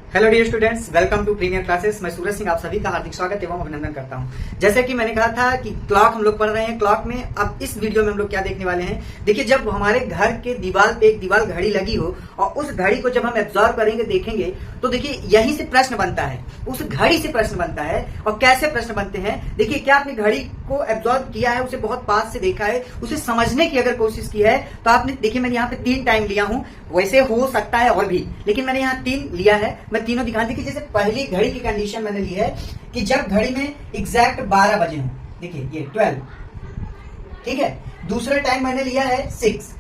Hello dear students, welcome to premier classes. मैं सूरज सिंह आप सभी का हार्दिक स्वागत एवं अभिनंदन करता हूं। जैसे कि मैंने कहा था कि क्लॉक हम लोग पढ़ रहे हैं। क्लॉक में अब इस वीडियो में हम लोग क्या देखने वाले हैं, देखिए जब हमारे घर के दीवार पे एक दीवार घड़ी लगी हो और उस घड़ी को जब हम एब्जॉर्व करेंगे देखेंगे तो देखिए यहीं से प्रश्न बनता है, उस घड़ी से प्रश्न बनता है। और कैसे प्रश्न बनते हैं, देखिए क्या आपने घड़ी को एब्जॉर्व किया है, उसे बहुत पास से देखा है, उसे समझने की अगर कोशिश की है तो आपने देखिए मैंने यहाँ पे 3 टाइम लिया हूं, वैसे हो सकता है और भी, लेकिन मैंने यहाँ 3 लिया है। मैं तीनों दिखा दी कि जैसे पहली घड़ी की कंडीशन मैंने ली है कि जब घड़ी में एग्जैक्ट 12 बजे हो, देखिए ये 12, ठीक है। दूसरा टाइम मैंने लिया है 6,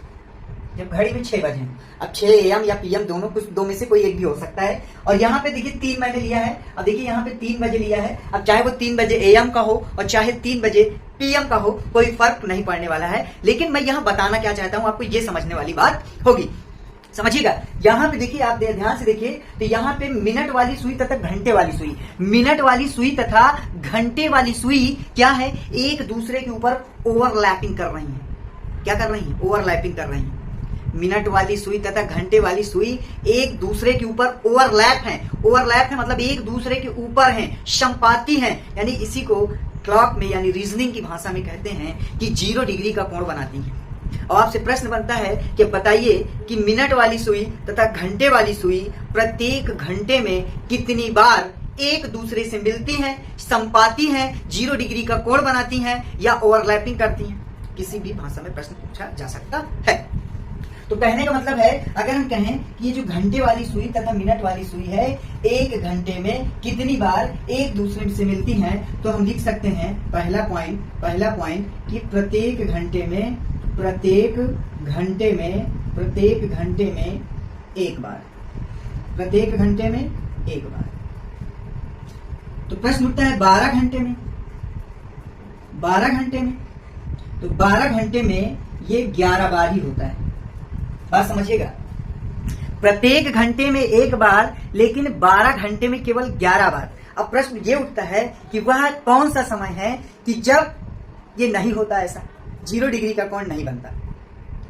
जब घड़ी में 6 बजे हो। अब 6 AM या PM दोनों, कुछ दो में से कोई एक भी हो सकता है। और यहाँ पे देखिए 3 मैंने लिया है। अब देखिए यहाँ पे 3 बजे लिया है। अब चाहे वो 3 बजे AM का हो और चाहे 3 बजे PM का हो, कोई फर्क नहीं पड़ने वाला है। लेकिन मैं यहाँ बताना क्या चाहता हूँ, आपको ये समझने वाली बात होगी, समझिएगा। यहाँ पे देखिए, आप ध्यान से देखिए तो यहाँ पे मिनट वाली सुई तथा घंटे वाली सुई, मिनट वाली सुई तथा घंटे वाली सुई क्या है, एक दूसरे के ऊपर ओवरलैपिंग कर रही है। क्या कर रही है? ओवरलैपिंग कर रही है। मिनट वाली सुई तथा घंटे वाली सुई एक दूसरे के ऊपर ओवरलैप है। ओवरलैप है मतलब एक दूसरे के ऊपर है, संपाती है। यानी इसी को क्लॉक में यानी रीजनिंग की भाषा में कहते हैं कि 0 डिग्री का कोण बनाती है। और आपसे प्रश्न बनता है कि बताइए कि मिनट वाली सुई तथा घंटे वाली सुई प्रत्येक घंटे में कितनी बार एक दूसरे से मिलती हैं, संपाती हैं, 0 डिग्री का कोण बनाती हैं या ओवरलैपिंग करती हैं। किसी भी भाषा में प्रश्न पूछा जा सकता है। तो कहने का मतलब है, अगर हम कहें कि ये जो घंटे वाली सुई तथा मिनट वाली सुई है, एक घंटे में कितनी बार एक दूसरे से मिलती हैं, तो हम लिख सकते हैं पहला पॉइंट कि प्रत्येक घंटे में एक बार, प्रत्येक घंटे में एक बार। तो प्रश्न उठता है 12 घंटे में, तो 12 घंटे में ये 11 बार ही होता है। बात समझिएगा, प्रत्येक घंटे में एक बार, लेकिन 12 घंटे में केवल 11 बार। अब प्रश्न ये उठता है कि वह कौन सा समय है कि जब ये नहीं होता, ऐसा 0 डिग्री का कोण नहीं बनता।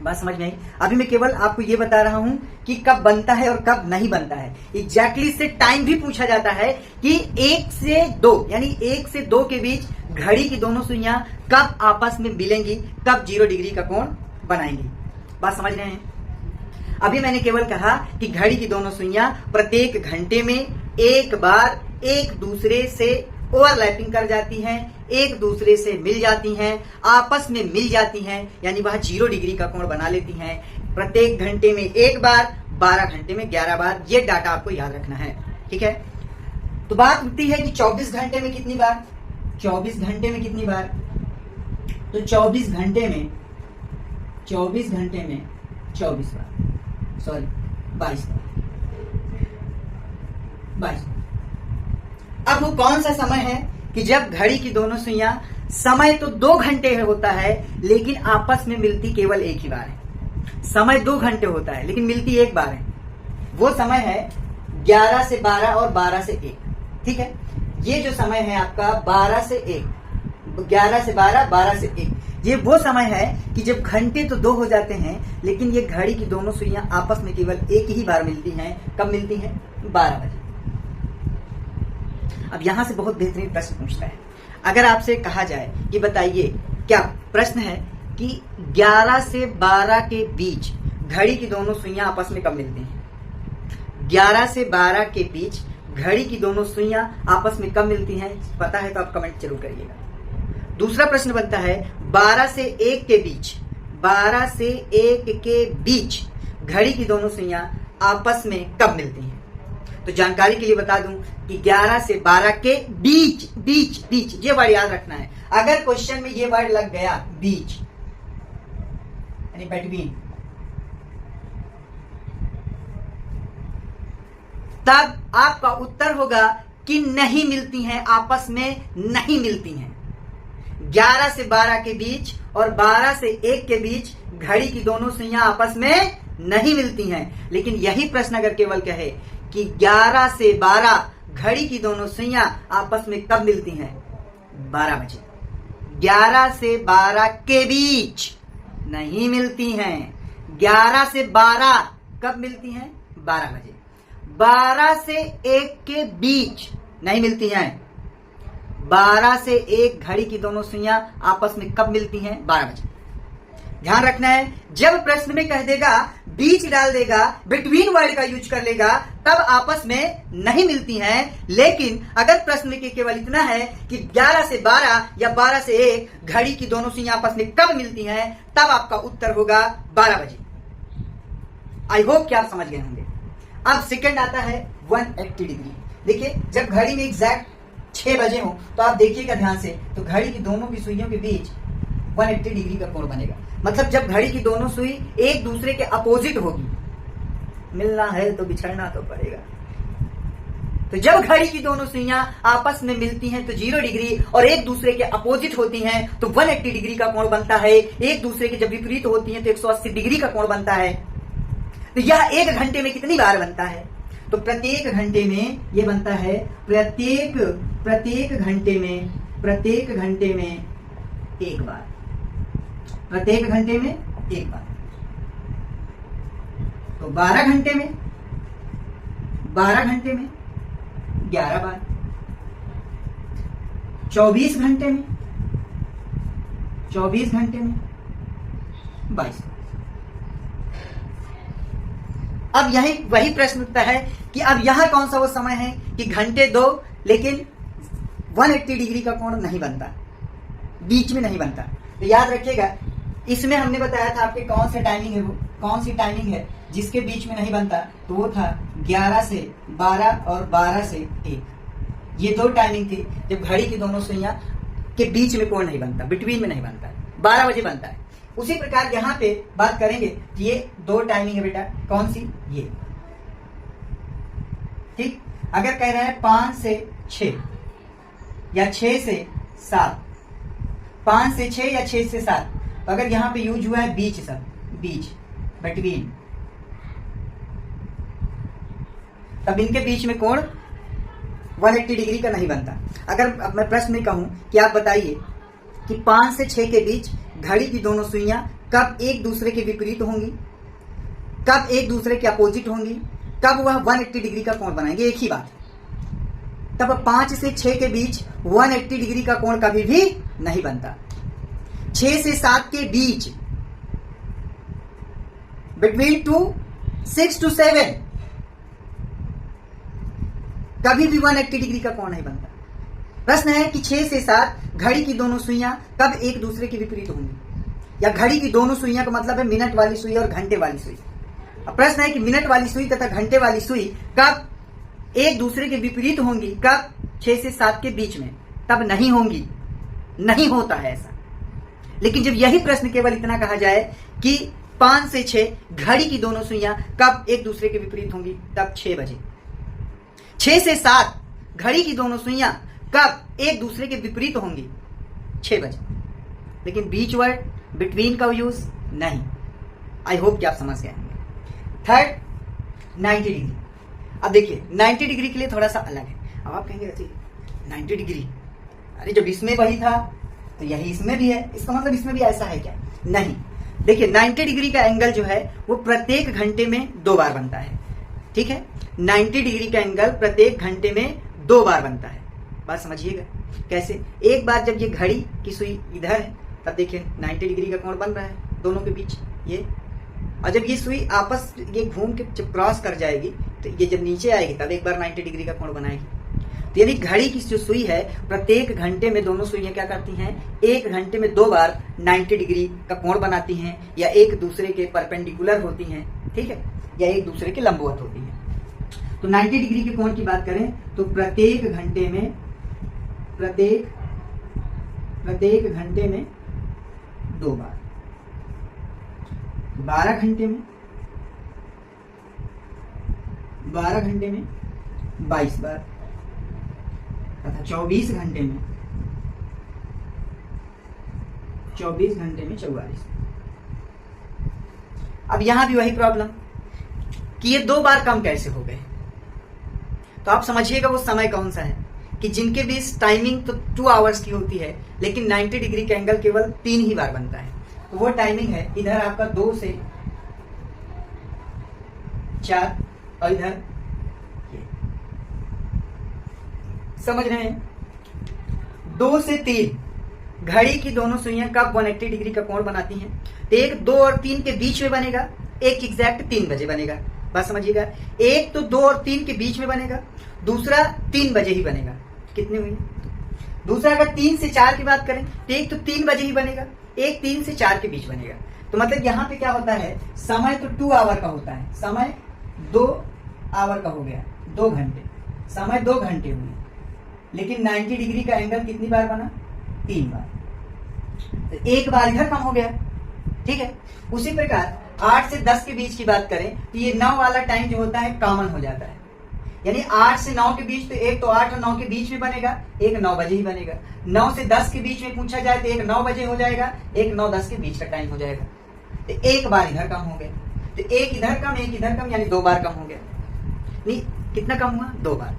बात समझ में आई? अभी मैं केवल आपको ये बता रहा हूं कि कब बनता है और कब नहीं बनता है। एग्जैक्टली इससे टाइम भी पूछा जाता है कि 1 से 2 यानी 1 से 2 के बीच घड़ी की दोनों सुइयां कब आपस में मिलेंगी, कब 0 डिग्री का कोण बनाएंगी। बात समझ रहे हैं? अभी मैंने केवल कहा कि घड़ी की दोनों सुइयां प्रत्येक घंटे में एक बार एक दूसरे से ओवरलैपिंग कर जाती हैं, एक दूसरे से मिल जाती हैं, आपस में मिल जाती हैं, यानी वह 0 डिग्री का कोण बना लेती हैं। प्रत्येक घंटे में एक बार, 12 घंटे में 11 बार। ये डाटा आपको याद रखना है, ठीक है। तो बात उठती है कि 24 घंटे में कितनी बार, 24 घंटे में कितनी बार। तो 24 घंटे में 24 बार, सॉरी 22 बार। अब वो कौन सा समय है कि जब घड़ी की दोनों सुइयां, समय तो 2 घंटे होता है लेकिन आपस में मिलती केवल एक ही बार है। समय 2 घंटे होता है लेकिन मिलती एक बार है। वो समय है 11 से 12 और 12 से 1, ठीक है। ये जो समय है आपका 12 से 1, 11 से 12, 12 से 1, ये वो समय है कि जब घंटे तो 2 हो जाते हैं लेकिन ये घड़ी की दोनों सुइयां आपस में केवल एक ही बार मिलती हैं। कब मिलती हैं? 12 बजे। अब यहां से बहुत बेहतरीन प्रश्न पूछता है। अगर आपसे कहा जाए कि बताइए, क्या प्रश्न है कि 11 से 12 के बीच घड़ी की दोनों सुइयां आपस में कब मिलती हैं? 11 से 12 के बीच घड़ी की दोनों सुइयां आपस में कब मिलती हैं? पता है तो आप कमेंट जरूर करिएगा। दूसरा प्रश्न बनता है 12 से 1 के बीच, 12 से 1 के बीच घड़ी की दोनों सुइयां आपस में कब मिलती हैं? तो जानकारी के लिए बता दूं कि 11 से 12 के बीच ये वर्ड याद रखना है। अगर क्वेश्चन में ये वर्ड लग गया बीच यानी बिटवीन, तब आपका उत्तर होगा कि नहीं मिलती हैं, आपस में नहीं मिलती हैं। 11 से 12 के बीच और 12 से 1 के बीच घड़ी की दोनों सुइयां आपस में नहीं मिलती हैं। लेकिन यही प्रश्न अगर केवल कहे कि 11 से 12 घड़ी की दोनों सुइयां आपस में कब मिलती हैं? 12 बजे। 11 से 12 के बीच नहीं मिलती हैं। 11 से 12 कब मिलती हैं? 12 बजे। 12 से 1 के बीच नहीं मिलती हैं। 12 से 1 घड़ी की दोनों सुइयां आपस में कब मिलती हैं? 12 बजे। ध्यान रखना है, जब प्रश्न में कह देगा, बीच डाल देगा, बिटवीन वर्ड का यूज कर लेगा, तब आपस में नहीं मिलती हैं। लेकिन अगर प्रश्न में केवल इतना है कि 11 से 12 या 12 से 1 घड़ी की दोनों सुइयां आपस में कब मिलती हैं, तब आपका उत्तर होगा 12 बजे। आई होप कि आप समझ गए होंगे। अब सेकंड आता है 180 डिग्री। देखिए, जब घड़ी में एग्जैक्ट 6 बजे हो तो आप देखिएगा ध्यान से, तो घड़ी की दोनों की सुइयों के बीच 180 डिग्री का कोण बनेगा। मतलब जब घड़ी की दोनों सुई एक दूसरे के अपोजिट होगी, मिलना है तो बिछड़ना तो पड़ेगा। तो जब घड़ी की दोनों सुइयां आपस में मिलती हैं तो 0 डिग्री, और एक दूसरे के अपोजिट होती हैं तो 180 डिग्री का कोण बनता है। एक दूसरे के जब विपरीत होती हैं तो 180 डिग्री का कोण बनता है। तो यह 1 घंटे में कितनी बार बनता है? तो प्रत्येक घंटे में यह बनता है, प्रत्येक घंटे में 1 बार। प्रत्येक घंटे में 1 बार। तो 12 घंटे में 11 बार। 24 घंटे में 22 बार। अब यही वही प्रश्न उठता है कि अब यहां कौन सा वो समय है कि घंटे 2 लेकिन 180 डिग्री का कोण नहीं बनता, बीच में नहीं बनता। तो याद रखिएगा, इसमें हमने बताया था आपके कौन सी टाइमिंग है जिसके बीच में नहीं बनता, तो वो था 11 से 12 और 12 से 1। ये 2 टाइमिंग थी जब घड़ी की दोनों सुइयां के बीच में कोण नहीं बनता, बिटवीन में नहीं बनता, 12 बजे बनता है। उसी प्रकार यहाँ पे बात करेंगे कि ये 2 टाइमिंग है बेटा, कौन सी? ये। ठीक, अगर कह रहे हैं 5 से 6 या 6 से 7, 5 से 6 या 6 से 7, तो अगर यहां पे यूज हुआ है बीच शब्द, बीच, बिटवीन, तब इनके बीच में कोण 180 डिग्री का नहीं बनता। अगर अब मैं प्रश्न में कहूं कि आप बताइए कि 5 से 6 के बीच घड़ी की दोनों सुइयां कब एक दूसरे के विपरीत होंगी, कब एक दूसरे के अपोजिट होंगी, कब वह 180 डिग्री का कोण बनाएंगे, एक ही बात। तब 5 से 6 के बीच 180 डिग्री का कोण कभी भी नहीं बनता। 6 से 7 के बीच, बिटवीन 6 to 7, कभी भी 180 डिग्री का कोण नहीं बनता। प्रश्न है कि 6 से 7 घड़ी की दोनों सुइयां कब एक दूसरे के विपरीत होंगी, या घड़ी की दोनों सुइयां का मतलब है मिनट वाली सुई और घंटे वाली सुई। अब प्रश्न है कि मिनट वाली सुई तथा घंटे वाली सुई कब एक दूसरे के विपरीत होंगी, कब? 6 से 7 के बीच में, तब नहीं होंगी, नहीं होता है ऐसा। लेकिन जब यही प्रश्न केवल इतना कहा जाए कि 5 से 6 घड़ी की दोनों सुइयां कब एक दूसरे के विपरीत होंगी, तब 6 बजे। 6 से 7 घड़ी की दोनों सुइयां कब एक दूसरे के विपरीत होंगी, 6 बजे। लेकिन बीच वर्ड, बिटवीन का यूज नहीं। आई होप कि आप समझ गए होंगे। Third 90 degree. अब देखिए 90 डिग्री के लिए थोड़ा सा अलग है। अब आप कहेंगे 90 डिग्री, अरे जब इसमें वही था तो यही इसमें भी है, इसका मतलब इसमें भी ऐसा है क्या? नहीं। देखिए 90 डिग्री का एंगल जो है वो प्रत्येक घंटे में 2 बार बनता है। ठीक है, 90 डिग्री का एंगल प्रत्येक घंटे में 2 बार बनता है। बात समझिएगा कैसे? एक बार जब ये घड़ी की सुई इधर है तब देखिए 90 डिग्री का कोण बन रहा है दोनों के बीच ये, और जब ये सुई आपस ये घूम के जब क्रॉस कर जाएगी तो ये जब नीचे आएगी तब एक बार 90 डिग्री का कोण बनाएगी। तो यानी घड़ी की जो सुई है प्रत्येक घंटे में दोनों सुइयां क्या करती हैं, एक घंटे में 2 बार 90 डिग्री का कोण बनाती हैं, या एक दूसरे के परपेंडिकुलर होती हैं, ठीक है, या एक दूसरे के लंबवत होती हैं। तो 90 डिग्री के कोण की बात करें तो प्रत्येक घंटे में 2 बार, 12 घंटे में 22 बार तथा 24 घंटे में 44। अब यहां भी वही प्रॉब्लम कि ये 2 बार कम कैसे हो गए। तो आप समझिएगा वो समय कौन सा है कि जिनके बीच टाइमिंग तो 2 आवर्स की होती है लेकिन 90 डिग्री का एंगल केवल 3 ही बार बनता है। तो वो टाइमिंग है इधर आपका 2 से 4 और इधर समझ रहे हैं। 2 से 3 घड़ी की दोनों सुइयां कब 180 डिग्री का कोण बनाती हैं? तो एक 2 और 3 के बीच में बनेगा, एक एग्जैक्ट 3 बजे बनेगा। बात समझिएगा, एक तो 2 और 3 के बीच में बनेगा, दूसरा 3 बजे ही बनेगा। कितनी हुई? दूसरा अगर 3 से 4 की बात करें तो एक तो 3 बजे ही बनेगा, एक 3 से 4 के बीच बनेगा। तो मतलब यहाँ पे क्या होता है, समय तो 2 आवर का होता है, समय 2 आवर का हो गया, 2 घंटे, समय 2 घंटे हुए, लेकिन 90 डिग्री का एंगल कितनी बार बना? 3 बार। तो एक बार इधर कम हो गया, ठीक है। उसी प्रकार 8 से 10 के बीच की बात करें तो ये 9 वाला टाइम जो होता है कॉमन हो जाता है, यानी 8 से 9 के बीच तो एक तो 8 और 9 के बीच में बनेगा, एक 9 बजे ही बनेगा। 9 से 10 के बीच में पूछा जाए तो एक 9 बजे हो जाएगा, एक 9-10 के बीच का टाइम हो जाएगा। तो एक बार इधर कम हो गया, तो एक इधर कम एक इधर कम, यानी 2 बार कम हो गया। नहीं, कितना कम हुआ? 2 बार।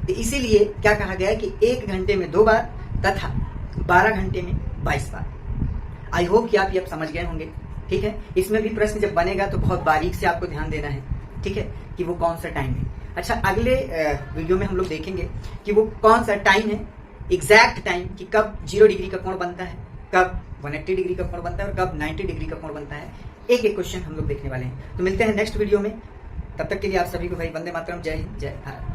तो इसीलिए क्या कहा गया है कि 1 घंटे में 2 बार तथा 12 घंटे में 22 बार। आई होप कि आप ये समझ गए होंगे, ठीक है। इसमें भी प्रश्न जब बनेगा तो बहुत बारीक से आपको ध्यान देना है, ठीक है, कि वो कौन सा टाइम है। अच्छा, अगले वीडियो में हम लोग देखेंगे कि वो कौन सा टाइम है, एग्जैक्ट टाइम, कि कब 0 डिग्री का कोण बनता है, कब 180 डिग्री का कोण बनता है और कब 90 डिग्री का कोण बनता है। एक एक क्वेश्चन हम लोग देखने वाले हैं। तो मिलते हैं नेक्स्ट वीडियो में, तब तक के लिए आप सभी को भाई वंदे मातरम, जय हिंद, जय भारत।